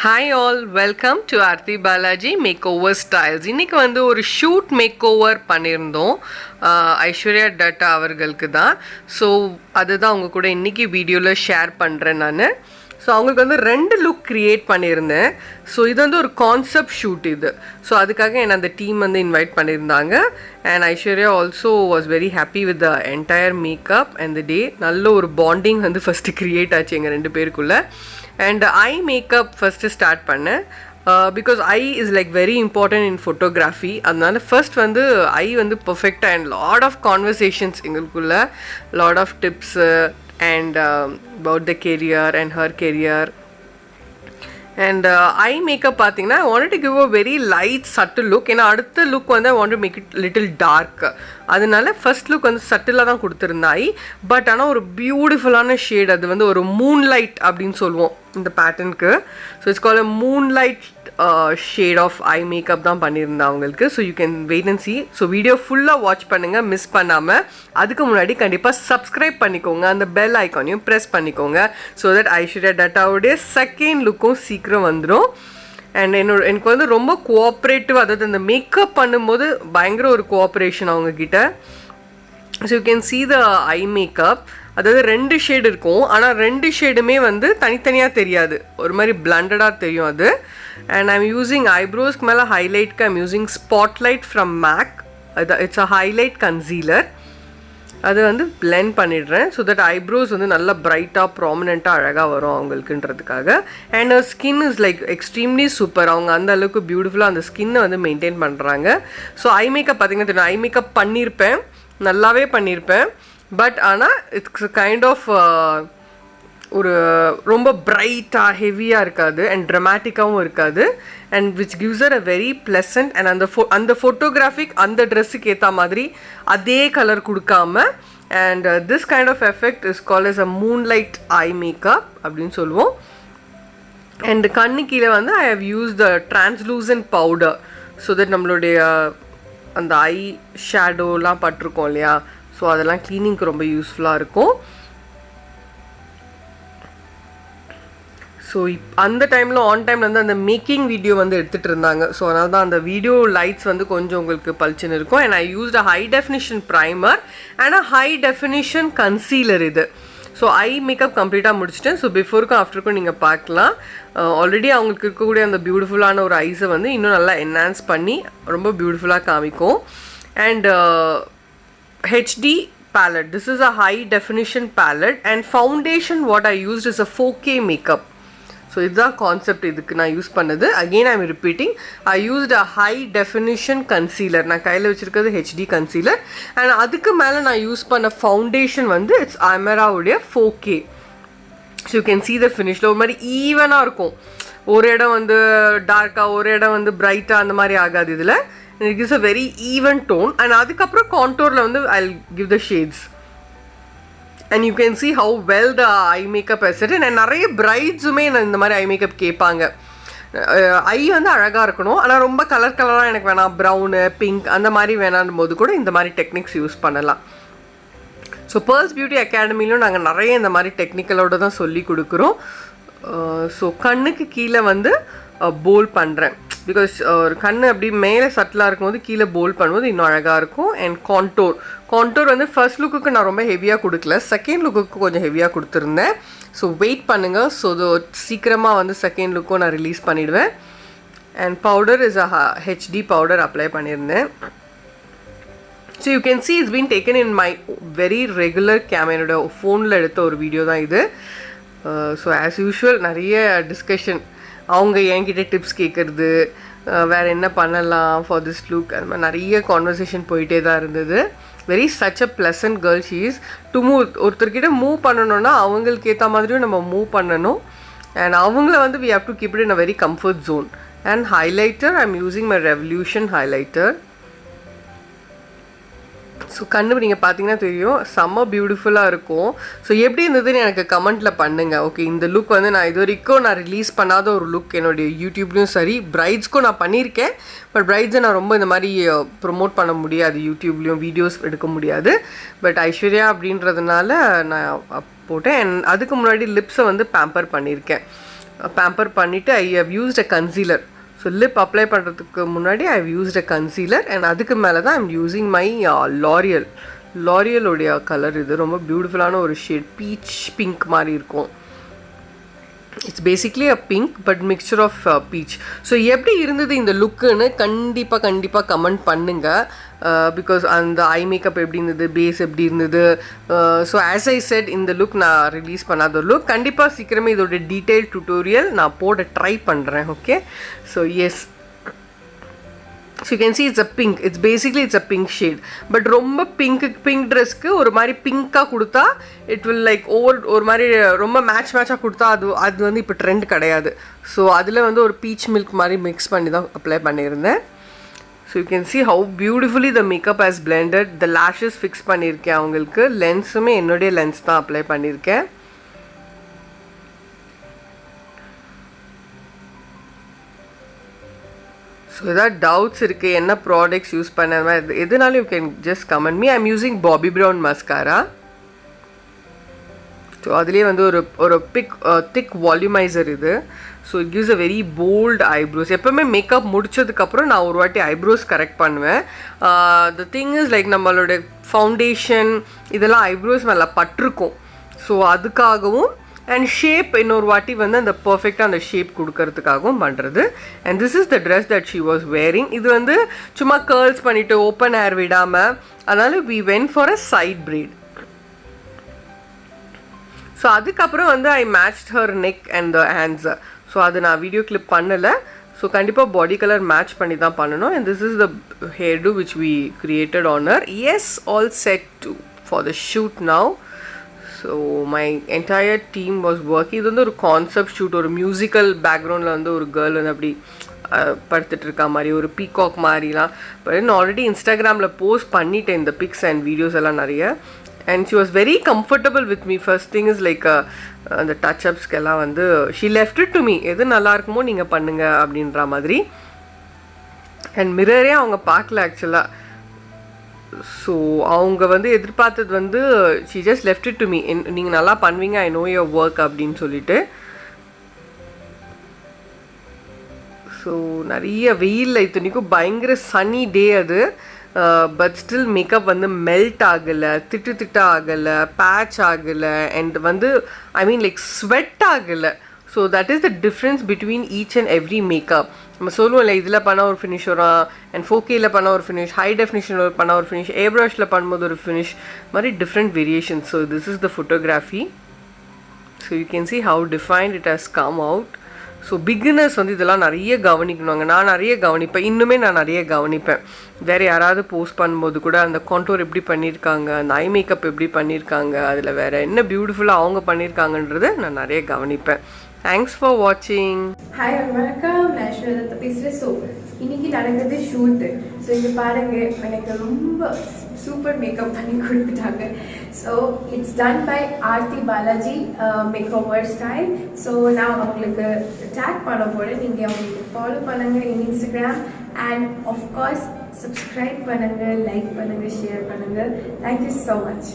Hi all, welcome to Arthi Balaji Makeover Styles. இன்னைக்கு வந்து ஒரு ஷூட் மேக்கோவர் பண்ணியிருந்தோம் ஐஸ்வர்யா டட்டா அவர்களுக்கு தான். ஸோ அதுதான் அவங்க கூட இன்னைக்கு வீடியோவில் ஷேர் பண்ணுறேன் நான். ஸோ அவங்களுக்கு வந்து 2 லுக் க்ரியேட் பண்ணியிருந்தேன். ஸோ இது வந்து ஒரு கான்செப்ட் ஷூட் இது. ஸோ அதுக்காக என்னை அந்த டீம் வந்து இன்வைட் பண்ணியிருந்தாங்க. And Aishwarya also was very happy with the entire makeup and the day. நல்ல ஒரு பாண்டிங் வந்து ஃபஸ்ட்டு க்ரியேட் ஆச்சு எங்கள் 2 பேருக்குள்ளே. And eye makeup first start பண்ணேன் because eye is like very important in photography. அதனால first வந்து eye வந்து perfect and lot of conversations எங்களுக்குள்ள, lot of tips and about the career and her career. And eye makeup பார்த்தீங்கன்னா I wanted to give a very light subtle look. ஏன்னா அடுத்த look வந்து I want to make it little dark. அதனால first look வந்து சட்டிலாக தான் கொடுத்துருந்தாய். But ஆனால் ஒரு பியூட்டிஃபுல்லான ஷேட், அது வந்து ஒரு மூன்லைட் அப்படின்னு சொல்லுவோம் இந்த பேட்டர்னுக்கு. So it's call a moonlight shade of eye makeup தான் பண்ணியிருந்தேன் அவங்களுக்கு. So you can wait and see. ஸோ வீடியோ ஃபுல்லாக வாட்ச் பண்ணுங்கள், மிஸ் பண்ணாமல். அதுக்கு முன்னாடி கண்டிப்பாக சப்ஸ்கிரைப் பண்ணிக்கோங்க, அந்த பெல் ஐக்கானையும் ப்ரெஸ் பண்ணிக்கோங்க. ஸோ தட் ஐஸ்வர்யா டட்டாவுடைய செகண்ட் லுக்கும் சீக்கிரம் வந்துடும். அண்ட் எனக்கு வந்து ரொம்ப கோஆப்ரேட்டிவ், அதாவது அந்த மேக்கப் பண்ணும்போது பயங்கர ஒரு கோஆப்ரேஷன் அவங்கக்கிட்ட. So you can see the eye makeup. அதாவது 2 ஷேடு இருக்கும், ஆனால் 2 ஷேடுமே வந்து தனித்தனியாக தெரியாது, ஒரு மாதிரி பிளண்டடாக தெரியும் அது. அண்ட் ஐம் யூஸிங் ஐப்ரோஸ்க்கு மேலே ஹைலைட்க்கு I'm using spotlight from Mac. அது இட்ஸ் அ ஹைலைட் கன்சீலர். அது வந்து பிளெண்ட் பண்ணிடுறேன் ஸோ தட் ஐப்ரோஸ் வந்து நல்லா பிரைட்டாக ப்ராமினெண்ட்டாக அழகாக வரும் அவங்களுக்குன்றதுக்காக. And skin is like extremely super. அவங்க அந்த அளவுக்கு பியூட்டிஃபுல்லாக அந்த ஸ்கின்னை வந்து மெயின்டைன் பண்ணுறாங்க. ஸோ ஐ மேக்கப் பார்த்திங்கன்னா தெரியும், ஐ மேக்கப் பண்ணியிருப்பேன், நல்லாவே பண்ணியிருப்பேன். பட் ஆனால் இட்ஸ் கைண்ட் ஆஃப் ஒரு ரொம்ப பிரைட்டாக ஹெவியாக இருக்காது அண்ட் ட்ரமாட்டிக்காகவும் இருக்காது. And which gives her a very pleasant. And அந்த ஃபோட்டோகிராஃபிக் அந்த ட்ரெஸ்ஸுக்கு ஏற்ற மாதிரி அதே கலர் கொடுக்காம. And this kind of effect is call as a moonlight eye makeup அப்படின்னு சொல்லுவோம். அண்ட் கண்ணு கீழே வந்து I have use the translucent powder so that நம்மளுடைய அந்த ஐ ஷேடோலாம் பட்டிருக்கோம் இல்லையா, ஸோ அதெல்லாம் க்ளீனிங்க்கு ரொம்ப யூஸ்ஃபுல்லாக இருக்கும். ஸோ அந்த டைமில் ஆன் டைமில் வந்து அந்த மேக்கிங் வீடியோ வந்து எடுத்துகிட்டு இருந்தாங்க. ஸோ அதனால தான் அந்த வீடியோ லைட்ஸ் வந்து கொஞ்சம் உங்களுக்கு பளிச்சுன்னு இருக்கும். And I used a high definition primer and a high definition concealer இது. ஸோ ஐ மேக்கப் கம்ப்ளீட்டாக முடிச்சிட்டேன். ஸோ பிஃபோருக்கும் ஆஃப்டருக்கும் நீங்கள் பார்க்கலாம். ஆல்ரெடி அவங்களுக்கு இருக்கக்கூடிய அந்த பியூட்டிஃபுல்லான ஒரு ஐஸை வந்து இன்னும் நல்லா என்ஹான்ஸ் பண்ணி ரொம்ப பியூட்டிஃபுல்லாக காமிக்கும். And HD palette. This is a high definition palette. And foundation what I used is a 4K makeup. So இதுதான் கான்செப்ட் இதுக்கு நான் யூஸ் பண்ணது. Again I am repeating, I used a high definition concealer. நான் கையில் வச்சுருக்கிறது HD concealer. And அதுக்கு மேலே நான் யூஸ் பண்ண ஃபவுண்டேஷன் வந்து இட்ஸ் ஐமெராவுடைய 4K. So you can see the ஃபினிஷில் ஒரு மாதிரி ஈவனாக இருக்கும். ஒரு இடம் வந்து டார்க்காக, ஒரு இடம் வந்து பிரைட்டாக, அந்த மாதிரி ஆகாது இதில். It gives a very even tone. And அதுக்கப்புறம் கான்டோரில் வந்து I'll give the shades. And you can see how well the eye makeup has set in. And நிறைய பிரைட்ஸுமே இந்த மாதிரி ஐ மேக்கப் கேட்பாங்க. ஐ வந்து அழகாக இருக்கணும், ஆனால் ரொம்ப கலராக எனக்கு வேணாம், ப்ரௌனு பிங்க் அந்த மாதிரி வேணாம் போது கூட இந்த மாதிரி டெக்னிக்ஸ் யூஸ் பண்ணலாம். ஸோ பேர்ல்ஸ் பியூட்டி அகாடமிலையும் நாங்கள் நிறைய இந்த மாதிரி டெக்னிக்கலோடு தான் சொல்லி கொடுக்குறோம். ஸோ கண்ணுக்கு கீழே வந்து போல் பண்ணுறேன். பிகாஸ் ஒரு கண் அப்படி மேலே சட்டிலாக இருக்கும்போது கீழே போல் பண்ணும்போது இன்னும் அழகாக இருக்கும். அண்ட் கான்டோர் வந்து ஃபர்ஸ்ட் லுக்குக்கு நான் ரொம்ப ஹெவியாக கொடுக்கல, செகண்ட் லுக்குக்கு கொஞ்சம் ஹெவியாக கொடுத்துருந்தேன். ஸோ வெயிட் பண்ணுங்கள். ஸோ சீக்கிரமாக வந்து செகண்ட் லுக்கும் நான் ரிலீஸ் பண்ணிவிடுவேன். And powder is a HD powder apply பண்ணியிருந்தேன். So you can see it's been taken in my very regular camera. என்னோட ஃபோனில் எடுத்த ஒரு வீடியோ தான் இது. ஸோ ஆஸ் யூஷுவல் நிறைய டிஸ்கஷன், அவங்க என்கிட்ட டிப்ஸ் கேட்குறது, வேறு என்ன பண்ணலாம் ஃபார் திஸ் லுக், அது மாதிரி நிறைய கான்வர்சேஷன் போயிட்டே தான் இருந்தது. Very such a pleasant girl she is to move. ஒருத்தர்கிட்ட மூவ் பண்ணணுன்னா அவங்களுக்கு ஏற்ற மாதிரியும் நம்ம மூவ் பண்ணணும். அண்ட் அவங்கள வந்து we have to keep it in a very comfort zone. And highlighter, I'm using my Revolution highlighter. So கண்ணு நீங்கள் பார்த்தீங்கன்னா தெரியும், செம்ம பியூட்டிஃபுல்லாக இருக்கும். ஸோ எப்படி இருந்ததுன்னு எனக்கு கமெண்ட்டில் பண்ணுங்கள். ஓகே, இந்த லுக் வந்து நான் இது வரைக்கும் நான் ரிலீஸ் பண்ணாத ஒரு லுக். என்னுடைய யூடியூப்லேயும் சரி, பிரைட்ஸ்க்கும் நான் பண்ணியிருக்கேன். பட் பிரைட்ஸை நான் ரொம்ப இந்த மாதிரி ப்ரொமோட் பண்ண முடியாது, யூடியூப்லேயும் வீடியோஸ் எடுக்க முடியாது. பட் ஐஸ்வர்யா அப்படின்றதுனால நான் போட்டேன். அண்ட் அதுக்கு முன்னாடி லிப்ஸை வந்து பேம்பர் பண்ணியிருக்கேன். பேம்பர் பண்ணிவிட்டு I have used a concealer. So lip apply பண்ணுறதுக்கு முன்னாடி I have used a concealer and அதுக்கு மேலே தான் ஐம் யூஸிங் மை லாரியலோடைய கலர். இது ரொம்ப பியூட்டிஃபுல்லான ஒரு ஷேட், பீச் பிங்க் மாதிரி இருக்கும். It's basically a pink but mixture of peach. So எப்படி இருந்தது இந்த லுக்குன்னு கண்டிப்பாக கமெண்ட் பண்ணுங்கள். பிகாஸ் அந்த ஐ மேக்கப் எப்படி இருந்தது, பேஸ் எப்படி இருந்தது. ஸோ ஆஸ் ஐ செட், இந்த லுக் நான் ரிலீஸ் பண்ணாத லுக். கண்டிப்பாக சீக்கிரமே இதோட டீட்டெயில் டுட்டோரியல் நான் போட ட்ரை பண்ணுறேன். Okay, so yes, so you can see it's a pink, it's a pink shade, but ரொம்ப pink dressக்கு ஒரு மாதிரி பிங்காக கொடுத்தா it will like ஒரு மாதிரி ரொம்ப மேட்சாக கொடுத்தா அது வந்து இப்போ ட்ரெண்ட் கிடையாது. ஸோ அதில் வந்து ஒரு பீச் மில்க் மாதிரி மிக்ஸ் பண்ணி தான் அப்ளை பண்ணியிருந்தேன். So you can see how beautifully the makeup has blended. the lashes fix பண்ணியிருக்கேன் அவங்களுக்கு. லென்ஸுமே என்னுடைய லென்ஸ் தான் அப்ளை பண்ணியிருக்கேன். ஸோ ஏதாவது டவுட்ஸ் இருக்குது, என்ன ப்ராடக்ட்ஸ் யூஸ் பண்ண எதுனாலும் you can just comment me. I'm using Bobby brown mascara. So அதுலேயே வந்து ஒரு திக் வால்யூமைசர் இது. So it gives a very bold eyebrows. எப்போவுமே மேக்கப் முடிச்சதுக்கப்புறம் நான் ஒரு வாட்டி ஐப்ரோஸ் கரெக்ட் பண்ணுவேன். த திங் இஸ் லைக் நம்மளோட ஃபவுண்டேஷன் இதெல்லாம் ஐப்ரோஸ் மேலே பட்டிருக்கும். ஸோ அதுக்காகவும் அண்ட் ஷேப் இன்னொரு வாட்டி வந்து அந்த பர்ஃபெக்டாக அந்த ஷேப் கொடுக்கறதுக்காகவும் பண்ணுறது. And this is the dress that she was wearing. இது வந்து சும்மா கேர்ள்ஸ் பண்ணிவிட்டு ஓப்பன் ஹேர் விடாமல், அதனால் we went for a side braid. So அதுக்கப்புறம் வந்து I matched her neck and the ஹேண்ட்ஸை. ஸோ அது நான் வீடியோ கிளிப் பண்ணலை. ஸோ கண்டிப்பாக பாடி கலர் மேட்ச் பண்ணி தான் பண்ணணும். And this is the hairdo which we created on her. Yes, all set to for the shoot now. So my entire team was working. இது வந்து ஒரு கான்செப்ட் ஷூட். ஒரு musical பேக்ரவுண்டில் வந்து ஒரு கேர்ள் வந்து அப்படி படுத்துட்டு இருக்கா மாதிரி, ஒரு பீகாக் மாதிரிலாம். பட் நான் ஆல்ரெடி இன்ஸ்டாகிராமில் போஸ்ட் பண்ணிட்டேன் இந்த பிக்ஸ் அண்ட் வீடியோஸ் எல்லாம் நிறைய. And she was very comfortable with me. First thing is like அந்த டச்அப்ஸ்க்கெல்லாம் வந்து she left it to me. எது நல்லா இருக்குமோ நீங்கள் பண்ணுங்கள் அப்படின்ற மாதிரி. அண்ட் மிரரே அவங்க பார்க்கல ஆக்சுவலாக. ஸோ அவங்க வந்து எதிர்பார்த்தது வந்து she just left it to me. நீங்கள் நல்லா பண்ணுவீங்க, ஐ நோ யுவர் ஒர்க் அப்படின்னு சொல்லிட்டு. ஸோ நிறைய வெயிலில் இத்தனைக்கும் பயங்கர சன்னி டே அது. பட் ஸ்டில் மேக்கப் வந்து மெல்ட் ஆகலை, திட்டு ஆகலை, பேட்ச் ஆகலை, அண்ட் வந்து ஐ மீன் லைக் ஸ்வெட் ஆகலை. So that is the difference between each and every makeup. நம்ம சொல்லுவோம் இல்லை, இதில் பண்ணால் ஒரு ஃபினிஷ் வரும், அண்ட் 4Kயில் பண்ணால் ஒரு ஃபினிஷ், ஹை டெஃபினிஷனில் பண்ணால் ஒரு ஃபினிஷ், ஏ ப்ரஷில் பண்ணும்போது ஒரு ஃபினிஷ், மாதிரி different variations. So this is the photography. So you can see how defined it has come out. So beginners வந்து இதெல்லாம் நிறைய கவனிக்கணுங்க. நான் நிறைய கவனிப்பேன், இன்னுமே நான் நிறைய கவனிப்பேன். வேறு யாராவது போஸ்ட் பண்ணும்போது கூட அந்த கான்டோர் எப்படி பண்ணியிருக்காங்க, அந்த ஐ மேக்கப் எப்படி பண்ணியிருக்காங்க, அதில் வேறு என்ன பியூட்டிஃபுல்லாக அவங்க பண்ணியிருக்காங்கன்றதை நான் நிறைய கவனிப்பேன். தேங்க்ஸ் ஃபார் வாட்சிங். ஹாய், வணக்கம். நான் ஐஸ்வர்யா தத்தா பேசுகிறேன். ஸோ இன்னைக்கு நடக்குது ஷூட்டு. ஸோ இது பாருங்க, எனக்கு ரொம்ப சூப்பர் மேக்கப் பண்ணி கொடுத்துட்டாங்க. So it's done by Aarthi Balaji makeover style. So நான் அவங்களுக்கு டேக் பண்ண போகிறேன். நீங்கள் அவங்களுக்கு ஃபாலோ பண்ணுங்கள் in Instagram. And of course subscribe பண்ணுங்கள், லைக் பண்ணுங்கள், ஷேர் பண்ணுங்கள். Thank you so much.